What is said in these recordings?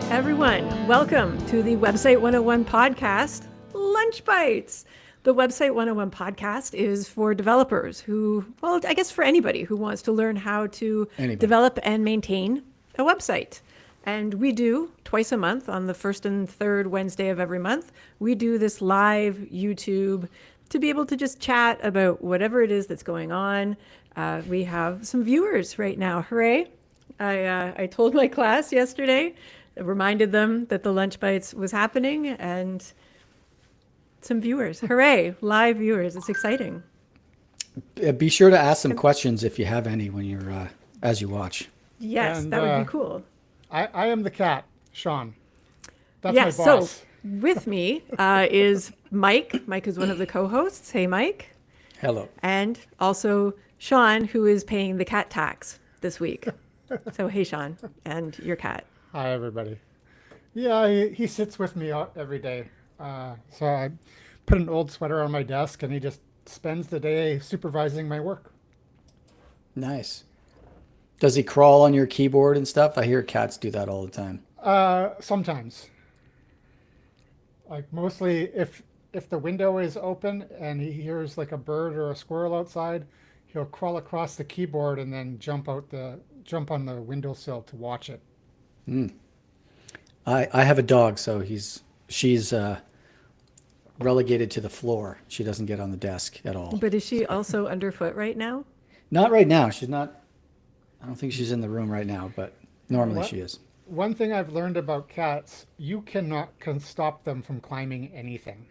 Everyone, welcome to the Website 101 podcast, Lunch Bytes. The Website 101 podcast is for developers who, well, I guess for anybody who wants to learn how to develop and maintain a website. And we do twice a month on the first and third Wednesday of every month. We do this live YouTube to be able to just chat about whatever it is that's going on. We have some viewers right now. Hooray. I told my class yesterday, reminded them that the Lunch Bytes was happening, and some viewers. Hooray, live viewers. It's exciting. Be sure to ask some questions if you have any when you're as you watch. Yes, and that would be cool. I am the cat, Sean. That's my boss. So with me is Mike. Mike is one of the co-hosts. Hey, Mike. Hello. And also Sean, who is paying the cat tax this week. So hey, Sean, and your cat. Hi, everybody. Yeah, he sits with me every day. So I put an old sweater on my desk, and he just spends the day supervising my work. Nice. Does he crawl on your keyboard and stuff? I hear cats do that all the time. Sometimes. Like mostly if the window is open and he hears like a bird or a squirrel outside, he'll crawl across the keyboard and then jump on the windowsill to watch it. I have a dog, so she's relegated to the floor. She doesn't get on the desk at all. But is she also underfoot right now? Not right now. She's not. I don't think she's in the room right now, but normally she is. One thing I've learned about cats, you can stop them from climbing anything.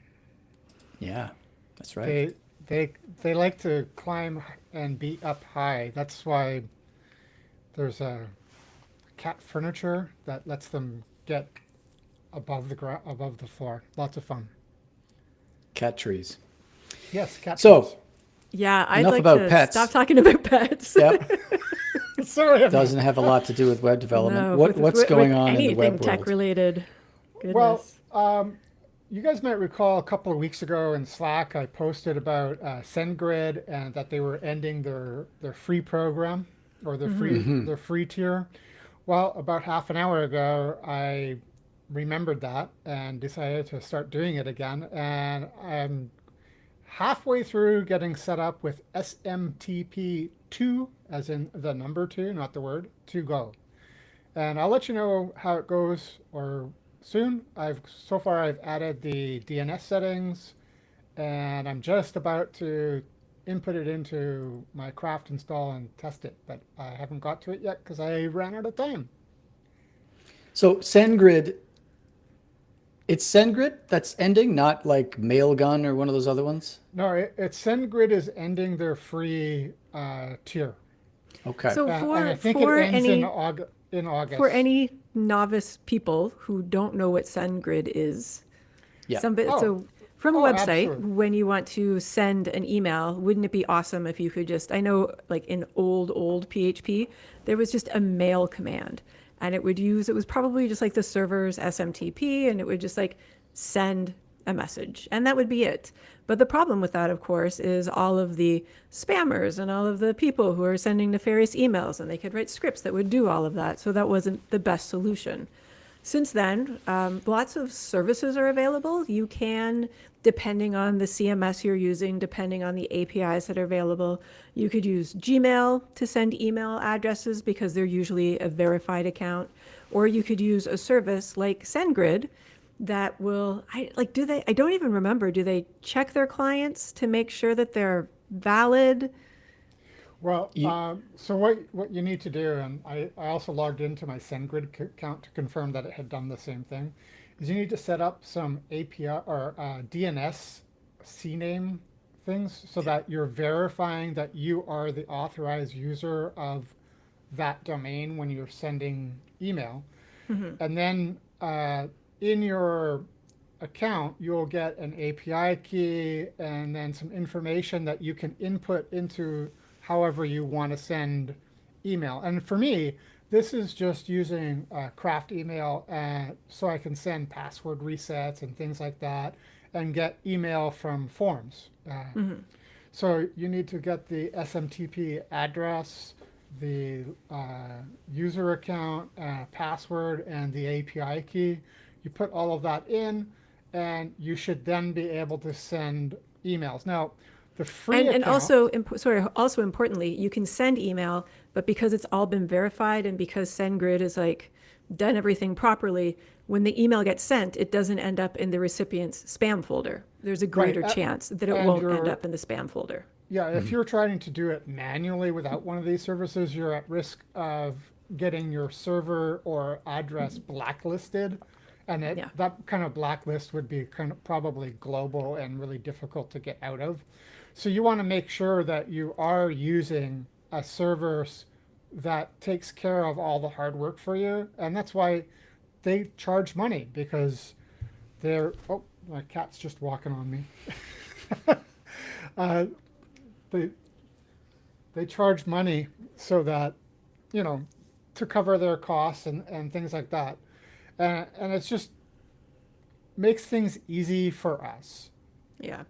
Yeah, that's right. They like to climb and be up high. That's why there's a cat furniture that lets them get above the floor. Lots of fun. Cat trees. Yes, cat trees. Yeah, I'd enough like about to pets. stop talking about pets. Yep. Sorry. Doesn't have a lot to do with web development. No, What's going on in the web anything tech world? related. Goodness. Well, you guys might recall a couple of weeks ago in Slack, I posted about SendGrid and that they were ending their free program or their free tier. Well, about half an hour ago, I remembered that and decided to start doing it again. And I'm halfway through getting set up with SMTP2, as in the number 2, not the word, to go. And I'll let you know how it goes or soon. So far I've added the DNS settings, and I'm just about to input it into my craft install and test it, but I haven't got to it yet because I ran out of time. So SendGrid, it's SendGrid that's ending, not like Mailgun or one of those other ones? No, it's SendGrid is ending their free tier. Okay. So and I think it ends in August. For any novice people who don't know what SendGrid is, so from a website, absolutely. when you want to send an email, wouldn't it be awesome if you could just, I know like in old PHP, there was just a mail command, and it was probably just like the server's SMTP, and it would just like send a message, and that would be it. But the problem with that, of course, is all of the spammers and all of the people who are sending nefarious emails, and they could write scripts that would do all of that. So that wasn't the best solution. Since then, lots of services are available. You can, depending on the CMS you're using, depending on the APIs that are available, you could use Gmail to send email addresses because they're usually a verified account, or you could use a service like SendGrid that will, I don't even remember, do they check their clients to make sure that they're valid? Well, so what you need to do, and I also logged into my SendGrid account to confirm that it had done the same thing, is you need to set up some API or DNS CNAME things so that you're verifying that you are the authorized user of that domain when you're sending email. Mm-hmm. And then in your account, you'll get an API key and then some information that you can input into however you want to send email. And for me, this is just using craft email so I can send password resets and things like that and get email from forms. So you need to get the SMTP address the user account, password, and the API key. You put all of that in, and you should then be able to send emails. Now, the free And account, also, also importantly, you can send email, but because it's all been verified and because SendGrid is like done everything properly, when the email gets sent, it doesn't end up in the recipient's spam folder. There's a greater right, chance that it and won't end you're up in the spam folder. yeah, if you're trying to do it manually without one of these services, you're at risk of getting your server or address blacklisted. And Yeah. that kind of blacklist would be kind of probably global and really difficult to get out of. So you want to make sure that you are using a service that takes care of all the hard work for you. And that's why they charge money, because they're, oh, my cat's just walking on me. uh, they they charge money so that, you know, to cover their costs and things like that, and it's just makes things easy for us. Yeah.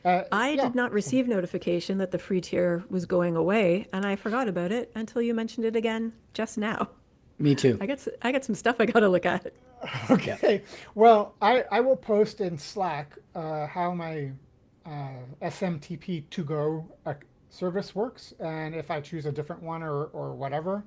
I Yeah, did not receive notification that the free tier was going away, and I forgot about it until you mentioned it again just now. Me too. I got some stuff I got to look at. okay. Well, I will post in Slack how my SMTP to go service works, and if I choose a different one or whatever.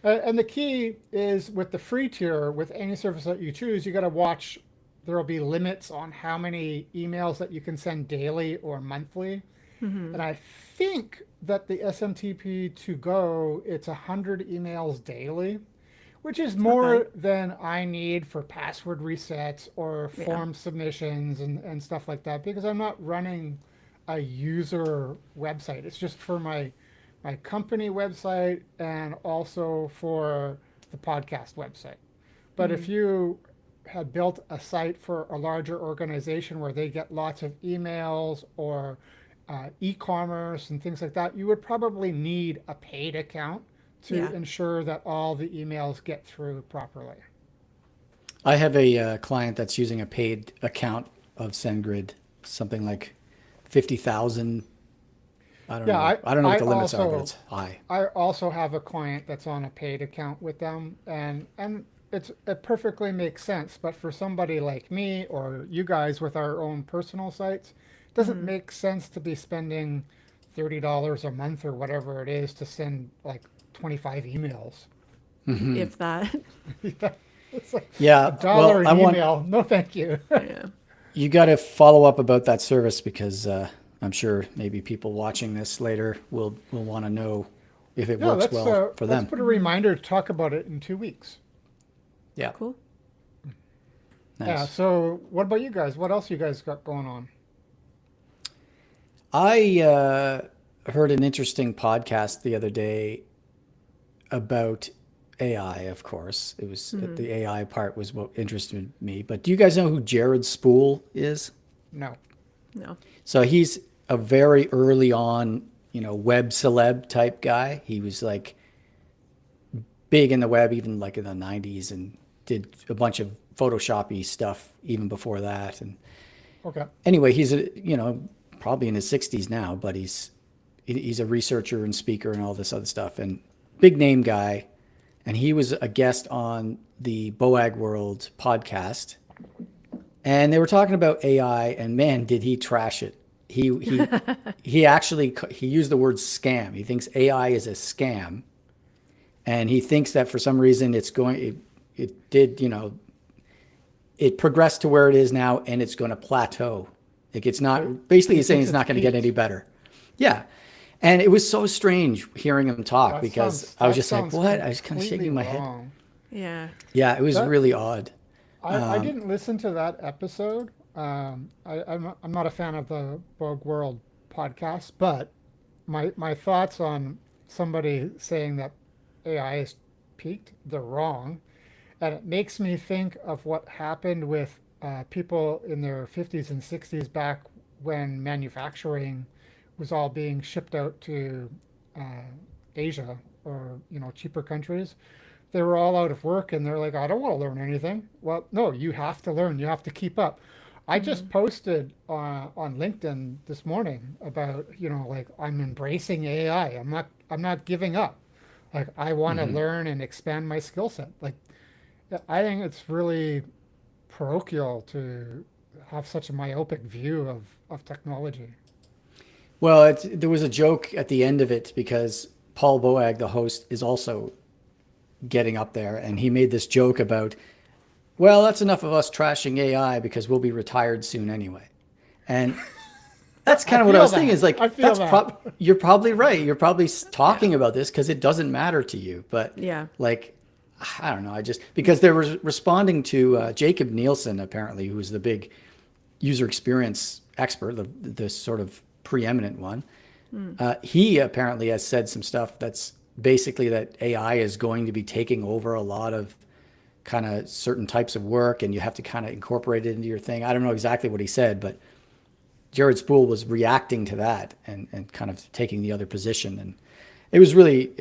And the key is with the free tier, with any service that you choose, you got to watch. There will be limits on how many emails that you can send daily or monthly. And I think that the SMTP to go, it's 100 emails daily, which is more than I need for password resets or Yeah. form submissions and stuff like that, because I'm not running a user website. It's just for my company website and also for the podcast website. But if you had built a site for a larger organization where they get lots of emails or e-commerce and things like that, you would probably need a paid account to Yeah. ensure that all the emails get through properly. I have a client that's using a paid account of SendGrid, something like 50,000. I don't Yeah, know. I don't know what the limits are, but also it's high. I also have a client that's on a paid account with them, and it perfectly makes sense. But for somebody like me or you guys with our own personal sites, it doesn't make sense to be spending $30 a month or whatever it is to send like 25 emails. If that. Yeah, it's like Yeah. $1 Well, I an want email. No, thank you. Yeah. you got to follow up about that service because I'm sure maybe people watching this later will want to know if it Yeah, works well for let's them. put a reminder to talk about it in 2 weeks. Yeah. Cool. Yeah. Nice. So, what about you guys? What else you guys got going on? I heard an interesting podcast the other day about AI, of course. It was the AI part was what interested me. But do you guys know who Jared Spool is? No. No. So he's a very early on, web celeb type guy. He was like big in the web, even like in the 90s, and did a bunch of Photoshop-y stuff even before that. And Okay. anyway, he's probably in his 60s now, but he's a researcher and speaker and all this other stuff, and big name guy. And he was a guest on the Boag World podcast, and they were talking about AI, and man, did he trash it. He actually he used the word scam. He thinks AI is a scam, and he thinks that for some reason it progressed to where it is now, and it's going to plateau. Like it's not. Basically, he's saying it's not going to get any better. Yeah, and it was so strange hearing him talk because I was just like, "What?" I was kind of shaking my head. Wrong. Yeah. Yeah, it was That- really odd. I didn't listen to that episode. I'm not a fan of the Bug World podcast, but my thoughts on somebody saying that AI is peaked, they're wrong. And it makes me think of what happened with people in their 50s and 60s back when manufacturing was all being shipped out to Asia or cheaper countries. They were all out of work and they're like, I don't want to learn anything. Well, no, you have to learn. You have to keep up. I just posted on LinkedIn this morning about like I'm embracing AI. I'm not giving up. Like I want to Hmm. learn and expand my skill set. Like I think it's really parochial to have such a myopic view of technology. Well, there was a joke at the end of it because Paul Boag, the host, is also getting up there, and he made this joke about, well, that's enough of us trashing AI because we'll be retired soon anyway. And that's I kind of what I feel was thinking that. is like, I feel that. you're probably right. You're probably Yeah. talking about this because it doesn't matter to you. But Yeah. like, I don't know. I just, because they were responding to Jacob Nielsen, apparently, who's the big user experience expert, the sort of preeminent one. He apparently has said some stuff that's basically that AI is going to be taking over a lot of kind of certain types of work and you have to kind of incorporate it into your thing. I don't know exactly what he said, but Jared Spool was reacting to that and kind of taking the other position. And it was really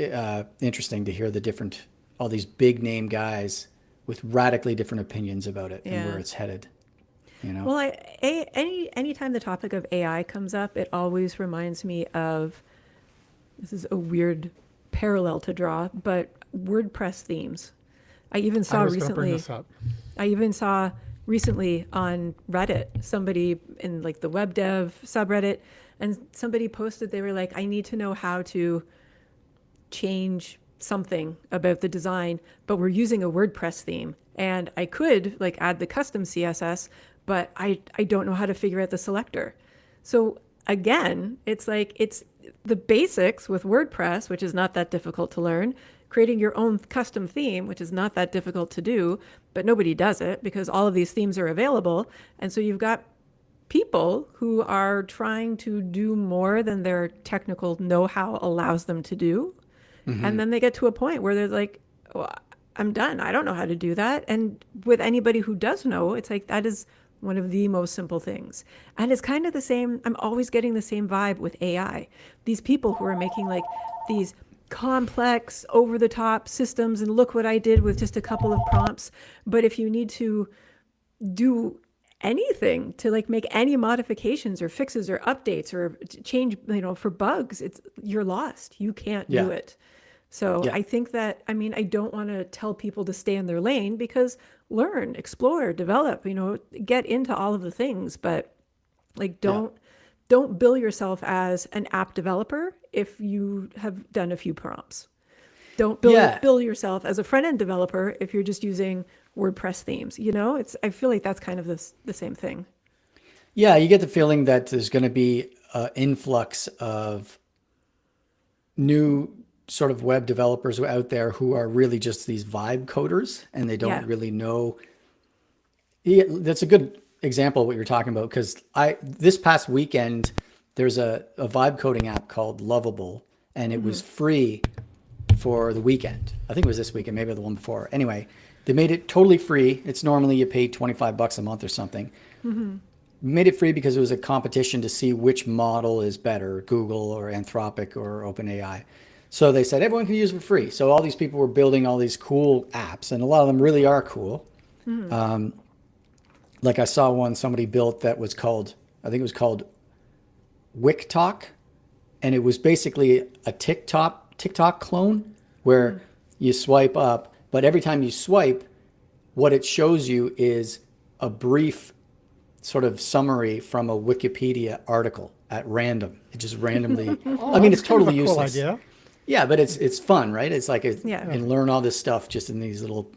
interesting to hear the different, all these big name guys with radically different opinions about it and where Yeah. it's headed, you know? Well, anytime the topic of AI comes up, it always reminds me of, this is a weird parallel to draw, but WordPress themes. I even I saw was going to bring recently, this up. I even saw recently on Reddit, somebody in like the web dev subreddit, and somebody posted, they were like, I need to know how to change something about the design, but we're using a WordPress theme. And I could like add the custom CSS, but I don't know how to figure out the selector. So again, it's like it's the basics with WordPress, which is not that difficult to learn, creating your own custom theme, which is not that difficult to do, but nobody does it because all of these themes are available. And so you've got people who are trying to do more than their technical know-how allows them to do. And then they get to a point where they're like, well, I'm done. I don't know how to do that. And with anybody who does know, it's like that is one of the most simple things. And it's kind of the same. I'm always getting the same vibe with AI. These people who are making like these complex, over the top systems, and look what I did with just a couple of prompts. But if you need to do anything to like make any modifications or fixes or updates or change, for bugs, it's you're lost. You can't do Yeah. it. So Yeah. I think that, I mean, I don't want to tell people to stay in their lane because learn, explore, develop, get into all of the things, but like Yeah. don't bill yourself as an app developer if you have done a few prompts. Don't Yeah. bill yourself as a front end developer if you're just using WordPress themes. It's I feel like that's kind of the same thing. Yeah. You get the feeling that there's going to be an influx of new sort of web developers out there who are really just these vibe coders and they don't Yeah. really know. Yeah, that's a good example of what you're talking about because this past weekend there's a vibe coding app called Lovable and it was free for the weekend. I think it was this weekend, maybe the one before. Anyway, they made it totally free. It's normally you pay $25 a month or something. Made it free because it was a competition to see which model is better, Google or Anthropic or OpenAI. So they said everyone can use it for free. So all these people were building all these cool apps, and a lot of them really are cool. Like I saw one somebody built that was called, I think it was called WickTalk, and it was basically a TikTok clone where you swipe up, but every time you swipe, what it shows you is a brief sort of summary from a Wikipedia article at random. It just randomly. Oh, I mean, that's it's kind of a totally cool useless. idea. Yeah, but it's fun, right? It's like Yeah. and learn all this stuff just in these little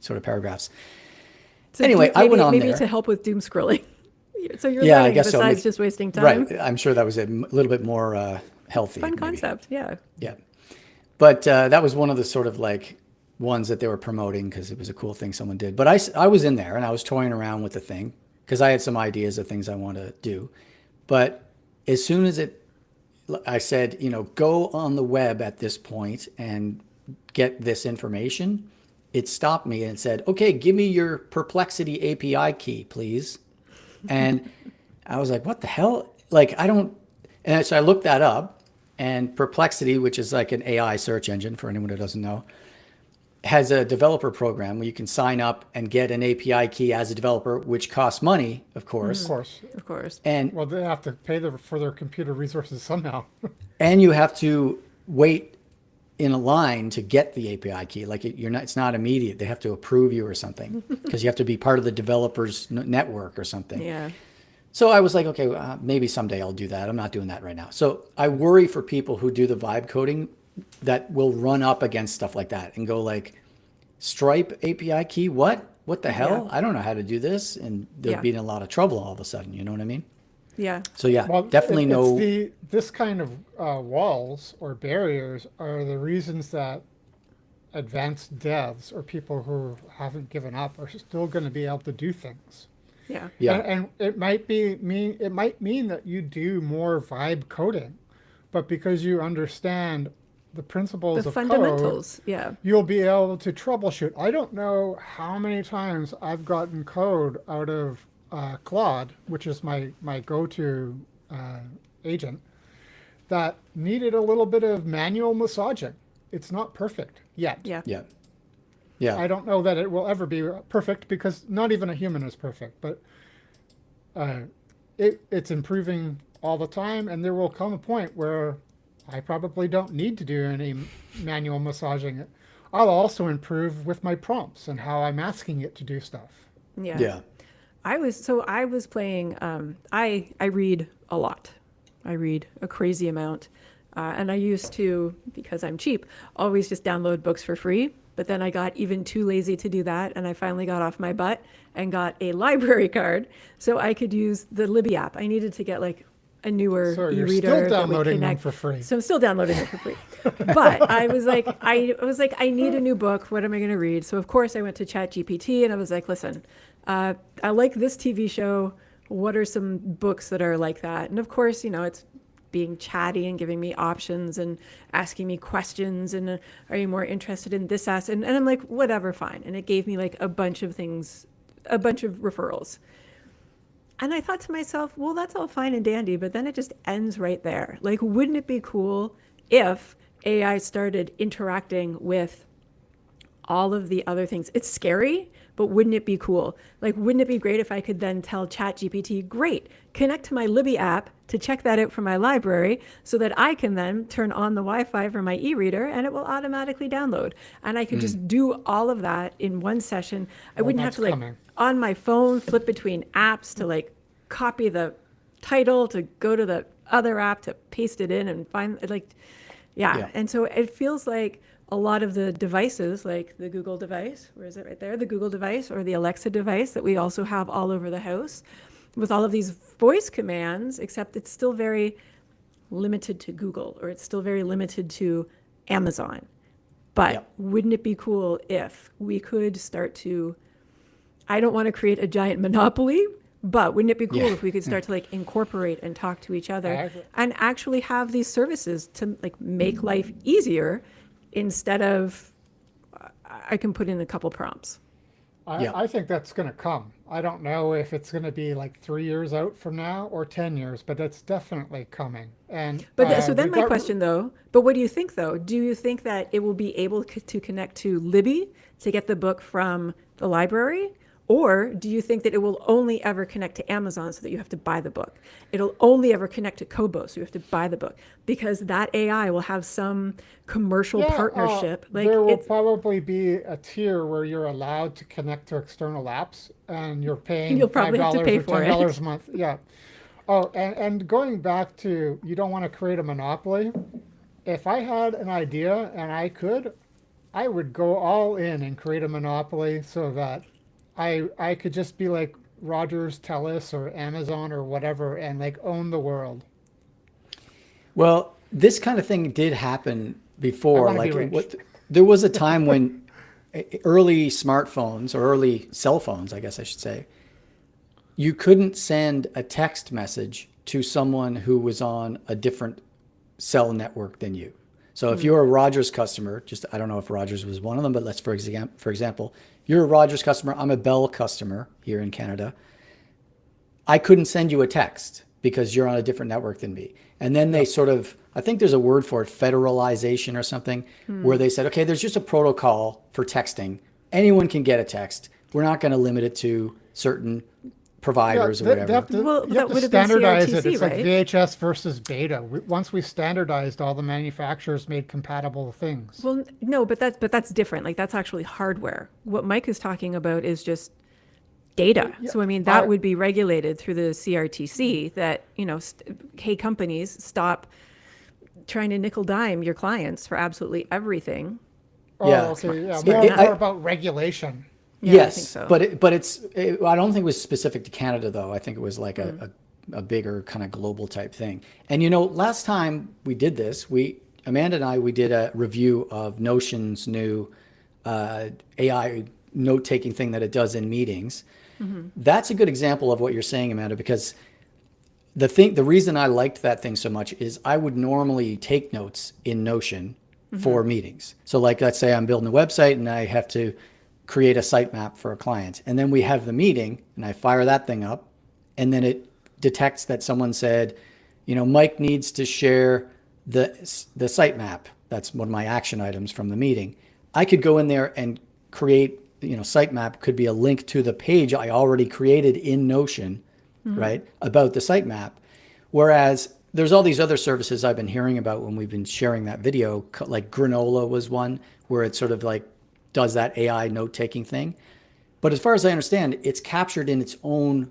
sort of paragraphs. So Anyway, I went on maybe there. to help with doom scrolling. So you're Yeah, I learning guess so. besides just wasting time. Right. I'm sure that was a little bit more healthy. Fun maybe. concept. Yeah. Yeah. But that was one of the sort of like ones that they were promoting because it was a cool thing someone did. But I was in there and I was toying around with the thing because I had some ideas of things I want to do. But as soon as I said, go on the web at this point and get this information, it stopped me and it said, okay, give me your Perplexity API key, please. And I was like, what the hell? Like, I don't. And so I looked that up, and Perplexity, which is like an AI search engine for anyone who doesn't know, has a developer program where you can sign up and get an API key as a developer, which costs money, of Of course. course. Of course. And Well, they have to pay for their computer resources somehow. and you have to wait in a line to get the API key. Like you're not, it's not immediate. They have to approve you or something because you have to be part of the developers network or something. Yeah. So I was like, okay, maybe someday I'll do that. I'm not doing that right now. So I worry for people who do the vibe coding that will run up against stuff like that and go like, Stripe API key, what? What the hell? Yeah. I don't know how to do this. And they'll Yeah. be in a lot of trouble all of a sudden. You know what I mean? Yeah. So yeah, Well, definitely this kind of walls or barriers are the reasons that advanced devs or people who haven't given up are still going to be able to do things. Yeah. Yeah. And it might mean that you do more vibe coding, but because you understand the principles The of fundamentals. code, Yeah. you'll be able to troubleshoot. I don't know how many times I've gotten code out of Claude, which is my go-to agent, that needed a little bit of manual massaging. It's not perfect yet. Yeah. Yeah. Yeah. I don't know that it will ever be perfect because not even a human is perfect, but it's improving all the time, and there will come a point where I probably don't need to do any manual massaging. I'll also improve with my prompts and how I'm asking it to do stuff. Yeah. Yeah. I was playing, I read a lot. I read a crazy amount. And I used to, because I'm cheap, always just download books for free. But then I got even too lazy to do that. And I finally got off my butt and got a library card so I could use the Libby app. I needed to get like a newer So you're e-reader still that would downloading them connect. for free. So I'm still downloading it for free. But I was like, I need a new book. What am I going to read? So of course I went to ChatGPT and I was like, listen, I like this TV show. What are some books that are like that? And of course, it's being chatty and giving me options and asking me questions. And are you more interested in this asset? And I'm like, whatever, fine. And it gave me like a bunch of things, a bunch of referrals. And I thought to myself, well, that's all fine and dandy, but then it just ends right there. Like, wouldn't it be cool if AI started interacting with all of the other things? It's scary, but wouldn't it be cool? Like, wouldn't it be great if I could then tell ChatGPT, great, connect to my Libby app to check that out from my library so that I can then turn on the Wi-Fi for my e-reader and it will automatically download. And I could just do all of that in one session. I wouldn't have to like coming. on my phone flip between apps to like copy the title to go to the other app to paste it in and find like, yeah. And so it feels like a lot of the devices, like the Google device, where is it right there? The Google device or the Alexa device that we also have all over the house with all of these voice commands, except it's still very limited to Google or it's still very limited to Amazon. But wouldn't it be cool if we could start to, I don't want to create a giant monopoly, but wouldn't it be cool if we could start to like incorporate and talk to each other and actually have these services to like make life easier instead of I can put in a couple prompts. I think that's going to come. I don't know if it's going to be like 3 years out from now or 10 years, but it's definitely coming. And But so then my question though, but what do you think though? Do you think that it will be able to connect to Libby to get the book from the library? Or do you think that it will only ever connect to Amazon so that you have to buy the book? It'll only ever connect to Kobo, so you have to buy the book because that AI will have some commercial partnership. Like there will probably be a tier where you're allowed to connect to external apps, and you're paying You'll probably have to $5 pay or for $10 a month. Yeah. Oh, and going back to you don't want to create a monopoly. If I had an idea and I would go all in and create a monopoly so that I could just be like Rogers, Telus, or Amazon or whatever and like own the world. Well, this kind of thing did happen before. Like there was a time when early smartphones or early cell phones, I guess I should say, you couldn't send a text message to someone who was on a different cell network than you. So if you're a Rogers customer, I don't know if Rogers was one of them, but let's for example, you're a Rogers customer, I'm a Bell customer here in Canada. I couldn't send you a text because you're on a different network than me. And then they sort of, I think there's a word for it, federalization or something, where they said, okay, there's just a protocol for texting. Anyone can get a text. We're not going to limit it to certain providers or whatever. Well, you that have to would have been standardize it. CRTC, It's like right? VHS versus beta. Once we standardized, all the manufacturers made compatible things. Well, no, but that's different. Like that's actually hardware. What Mike is talking about is just data. Yeah, So I mean, I, that would be regulated through the CRTC. That hey, companies, stop trying to nickel dime your clients for absolutely everything. oh, Yeah. okay, yeah, Smart. more about regulation. Yeah, Yes, I think so. but I don't think it was specific to Canada though. I think it was like a bigger kind of global type thing. And last time we did this, Amanda and I, we did a review of Notion's new AI note taking thing that it does in meetings. That's a good example of what you're saying, Amanda, because the reason I liked that thing so much is I would normally take notes in Notion for meetings. So like, let's say I'm building a website and I have to create a sitemap for a client. And then we have the meeting and I fire that thing up and then it detects that someone said, Mike needs to share the sitemap. That's one of my action items from the meeting. I could go in there and create, sitemap could be a link to the page I already created in Notion, right, about the sitemap. Whereas there's all these other services I've been hearing about when we've been sharing that video, like Granola was one where it sort of like does that AI note-taking thing. But as far as I understand, it's captured in its own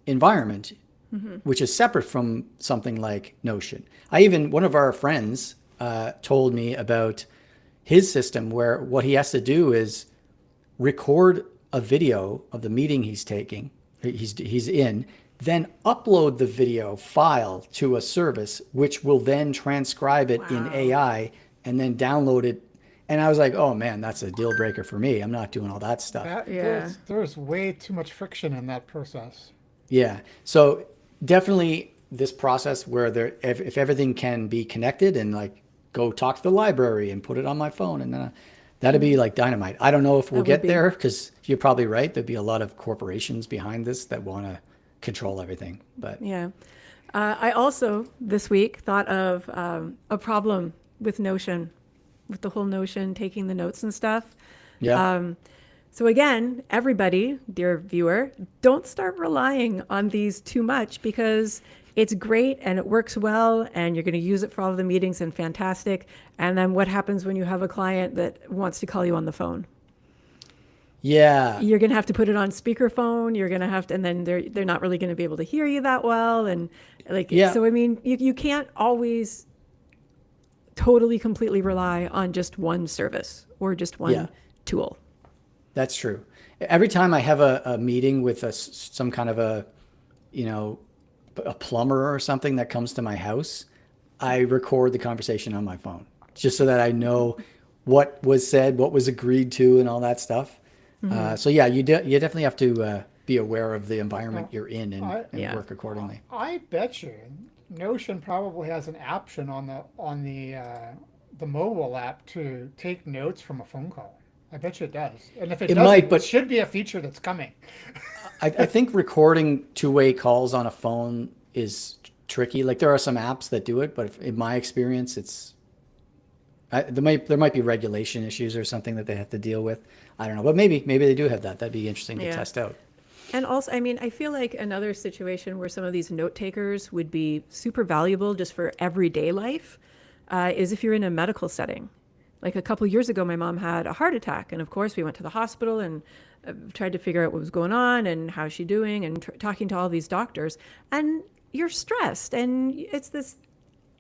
environment, which is separate from something like Notion. One of our friends told me about his system where what he has to do is record a video of the meeting he's in, then upload the video file to a service, which will then transcribe it in AI and then download it. And I was like, oh man, that's a deal breaker for me. I'm not doing all that stuff. Yeah. There's way too much friction in that process. Yeah. So definitely this process where if everything can be connected and like go talk to the library and put it on my phone and then that'd be like dynamite. I don't know if we'll get there because you're probably right. There'd be a lot of corporations behind this that want to control everything. But Yeah. I also this week thought of a problem with Notion, with the whole Notion taking the notes and stuff. yeah, So again, everybody, dear viewer, don't start relying on these too much because it's great and it works well and you're going to use it for all of the meetings and fantastic. And then what happens when you have a client that wants to call you on the phone? yeah, You're going to have to put it on speakerphone. You're going to have to, and then they're not really going to be able to hear you that well. And like, Yeah. so I mean, you can't always totally completely rely on just one service or just one Yeah. tool. that's true. Every time I have a meeting with some kind of a plumber or something that comes to my house, I record the conversation on my phone just so that I know what was said, what was agreed to, and all that stuff. So yeah, you definitely have to be aware of the environment you're in and Yeah. work accordingly. I bet you Notion probably has an option on the mobile app to take notes from a phone call. I bet you it does. And if it doesn't, might, but- it should be a feature that's coming. I think recording two-way calls on a phone is tricky. Like there are some apps that do it, but in my experience, there might be regulation issues or something that they have to deal with. I don't know, but maybe they do have that. That'd be interesting to Yeah. test out. And also, I mean, I feel like another situation where some of these note takers would be super valuable just for everyday life is if you're in a medical setting. Like a couple years ago, my mom had a heart attack. And of course, we went to the hospital and tried to figure out what was going on and how's she doing and talking to all these doctors. And you're stressed. And it's this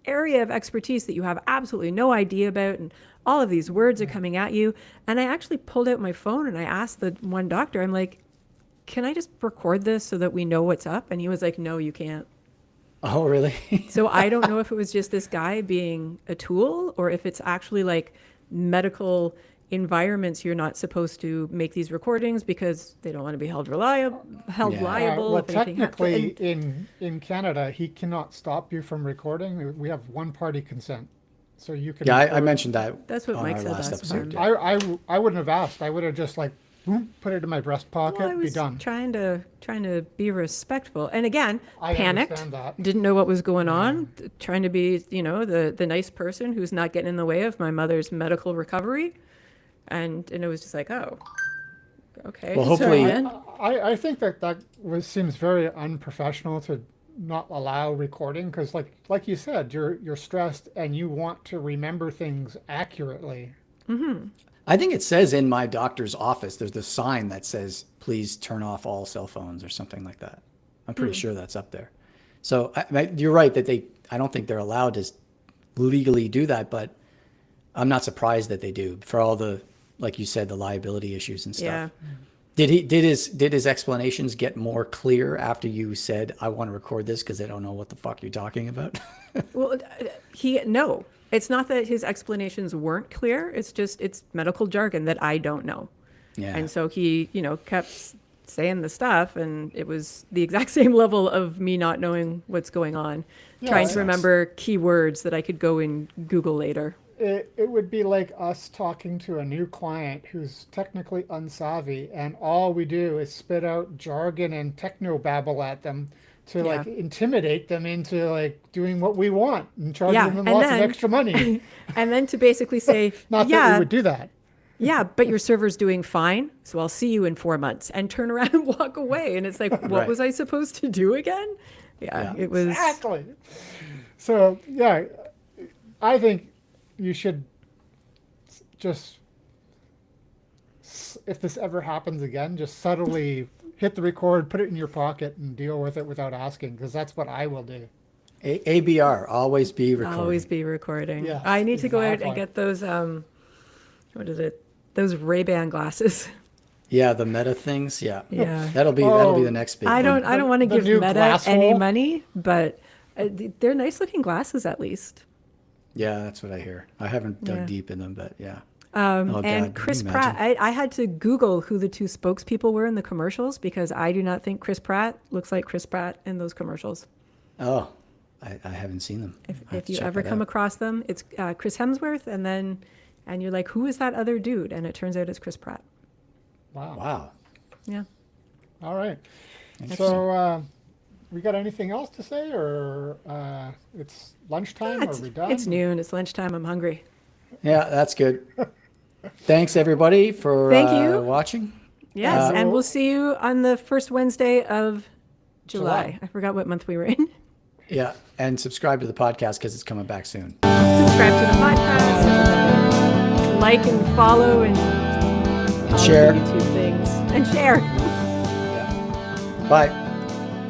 area of expertise that you have absolutely no idea about. And all of these words are coming at you. And I actually pulled out my phone and I asked the one doctor, I'm like, can I just record this so that we know what's up? And he was like, no, you can't. Oh, really? So I don't know if it was just this guy being a tool or if it's actually like medical environments you're not supposed to make these recordings because they don't want to be held Yeah. liable Well, if anything technically, happens. in Canada, he cannot stop you from recording. We have one-party consent, so you can. Yeah, I record. mentioned that. That's what on Mike our said last last episode. time. I wouldn't have asked. I would have just like, boom, put it in my breast pocket, Well, I be was done. trying to be respectful, and again, I panicked, understand that. didn't know what was going on, trying to be the nice person who's not getting in the way of my mother's medical recovery, and it was just like, oh, Okay. Well, hopefully- Sorry, man. I think seems very unprofessional to not allow recording because, like you said, you're stressed and you want to remember things accurately. I think it says in my doctor's office, there's the sign that says, please turn off all cell phones or something like that. I'm pretty sure that's up there. So you're right that I don't think they're allowed to legally do that, but I'm not surprised that they do for all the, like you said, the liability issues and stuff. Yeah. Did his explanations get more clear after you said, I want to record this because I don't know what the fuck you're talking about? Well, no, it's not that his explanations weren't clear. It's just, it's medical jargon that I don't know. Yeah. And so he, kept saying the stuff, and it was the exact same level of me not knowing what's going on, trying to sucks. remember keywords that I could go and Google later. It would be like us talking to a new client who's technically unsavvy, and all we do is spit out jargon and techno babble at them to like intimidate them into like doing what we want and charging them lots of extra money. And then to basically say, Not that we would do that. yeah, but your server's doing fine, so I'll see you in 4 months, and turn around and walk away. And it's like, what Right. was I supposed to do again? Yeah, it was. Exactly. So yeah, I think you should just, if this ever happens again, just subtly hit the record, put it in your pocket, and deal with it without asking, because that's what I will do. ABR, always be recording. Always be recording. Yes, I need to go out and exactly. get those, what is it? Those Ray-Ban glasses. Yeah, the Meta things. Yeah. Yeah. That'll be the next big I thing. don't want to the give new Meta glass any hole? money, but they're nice looking glasses at least. Yeah, that's what I hear. I haven't dug Yeah. deep in them, but yeah. And God, can Chris you Pratt, imagine? I had to Google who the two spokespeople were in the commercials because I do not think Chris Pratt looks like Chris Pratt in those commercials. Oh, I haven't seen them. I have If to you check ever that come out. across them, it's Chris Hemsworth, and you're like, who is that other dude? And it turns out it's Chris Pratt. Wow. Wow. Yeah. All right. So we got anything else to say, or it's lunchtime? Are we done? It's noon. It's lunchtime. I'm hungry. Yeah, that's good. Thanks everybody for Thank you. watching. Yes, and we'll see you on the first Wednesday of July. July. I forgot what month we were in. Yeah, and subscribe to the podcast because it's coming back soon. Subscribe to the podcast, like and follow, and all of the Share. YouTube things, and share. Yeah. Bye.